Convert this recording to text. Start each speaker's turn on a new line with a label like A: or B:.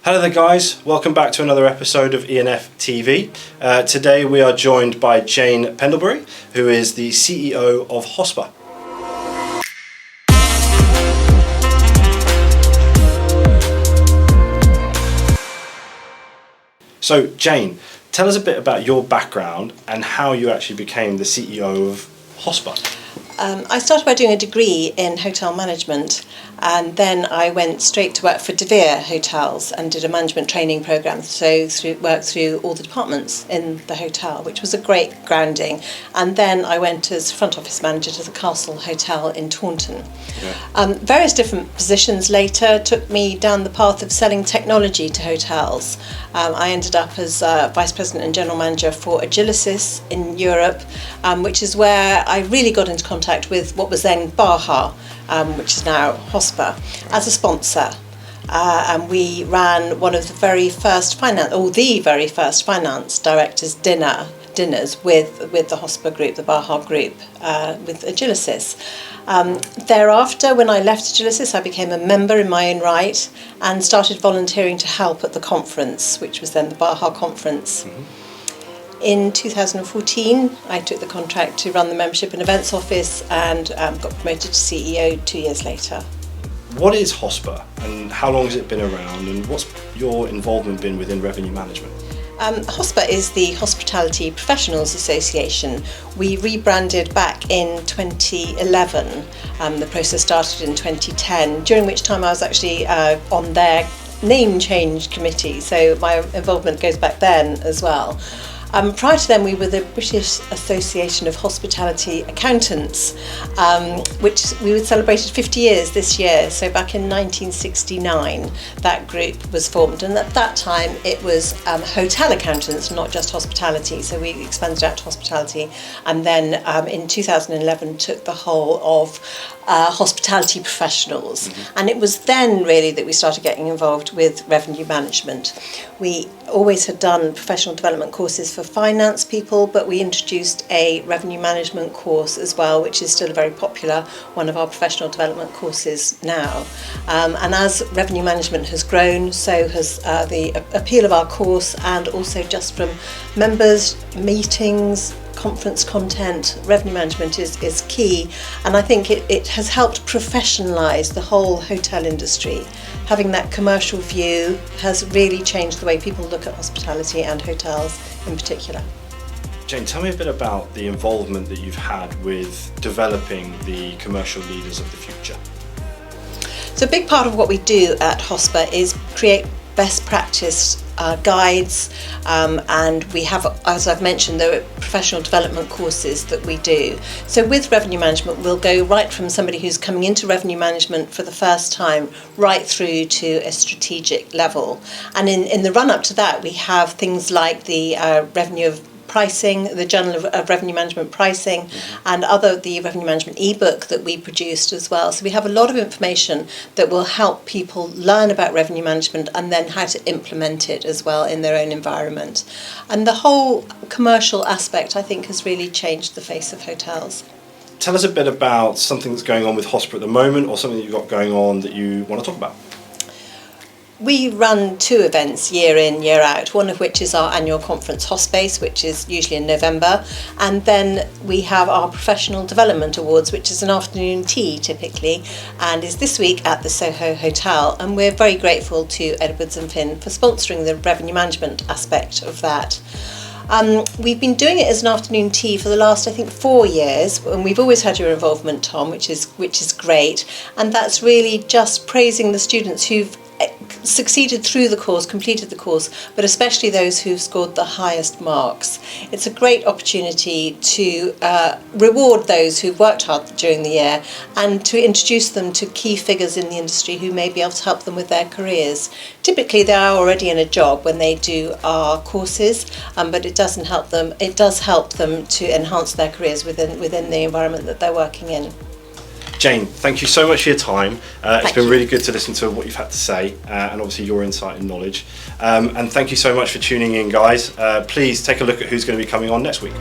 A: Hello there guys, welcome back to another episode of E&Ftv. Today we are joined by Jane Pendlebury, who is the CEO of HOSPA. So Jane, tell us a bit about your background and how you actually became the CEO of HOSPA.
B: I started by doing a degree in hotel management, and then I went straight to work for De Vere Hotels and did a management training programme, so worked through all the departments in the hotel, which was a great grounding. And then I went as front office manager to the Castle Hotel in Taunton. Yeah. Various different positions later took me down the path of selling technology to hotels. I ended up as Vice President and General Manager for Agilicis in Europe, which is where I really got into contact with what was then Baha, which is now HOSPA, as a sponsor. And we ran one of the very first finance directors dinners with the HOSPA group, the Baha group, with Agilicis. Thereafter, when I left Agilicis, I became a member in my own right and started volunteering to help at the conference, which was then the Baha conference. Mm-hmm. In 2014, I took the contract to run the Membership and Events Office and got promoted to CEO 2 years later.
A: What is HOSPA and how long has it been around, and what's your involvement been within revenue management?
B: HOSPA is the Hospitality Professionals Association. We rebranded back in 2011. The process started in 2010, during which time I was actually on their name change committee, so my involvement goes back then as well. Prior to then, we were the British Association of Hospitality Accountants, which we celebrated 50 years this year. So back in 1969, that group was formed. And at that time, it was hotel accountants, not just hospitality. So we expanded out to hospitality. And then in 2011, took the whole of hospitality professionals. Mm-hmm. And it was then really that we started getting involved with revenue management. We always had done professional development courses for finance people, but we introduced a revenue management course as well, which is still a very popular one of our professional development courses now. And as revenue management has grown, so has the appeal of our course, and also just from members, meetings, conference content. Revenue management is key, and I think it has helped professionalise the whole hotel industry. Having that commercial view has really changed the way people look at hospitality and hotels in particular.
A: Jane, tell me a bit about the involvement that you've had with developing the commercial leaders of the future.
B: So a big part of what we do at HOSPA is create best practice guides, and we have, as I've mentioned, there are professional development courses that we do. So with revenue management, we'll go right from somebody who's coming into revenue management for the first time right through to a strategic level. And in the run up to that, we have things like the revenue of pricing, the Journal of Revenue Management Pricing, mm-hmm. and the revenue management ebook that we produced as well. So we have a lot of information that will help people learn about revenue management and then how to implement it as well in their own environment. And the whole commercial aspect, I think, has really changed the face of hotels.
A: Tell us a bit about something that's going on with HOSPA at the moment, or something that you've got going on that you want to talk about.
B: We run 2 events year in, year out, one of which is our annual conference HOSPACE, which is usually in November, and then we have our Professional Development Awards, which is an afternoon tea typically, and is this week at the Soho Hotel, and we're very grateful to Edwards & Finn for sponsoring the revenue management aspect of that. We've been doing it as an afternoon tea for the last, I think, 4 years, and we've always had your involvement, Tom, which is great, and that's really just praising the students who've succeeded through the course, completed the course, but especially those who've scored the highest marks. It's a great opportunity to reward those who've worked hard during the year and to introduce them to key figures in the industry who may be able to help them with their careers. Typically they are already in a job when they do our courses, but it does help them to enhance their careers within the environment that they're working in.
A: Jane, thank you so much for your time. It's been really good to listen to what you've had to say, and obviously your insight and knowledge. And thank you so much for tuning in, guys. Please take a look at who's going to be coming on next week.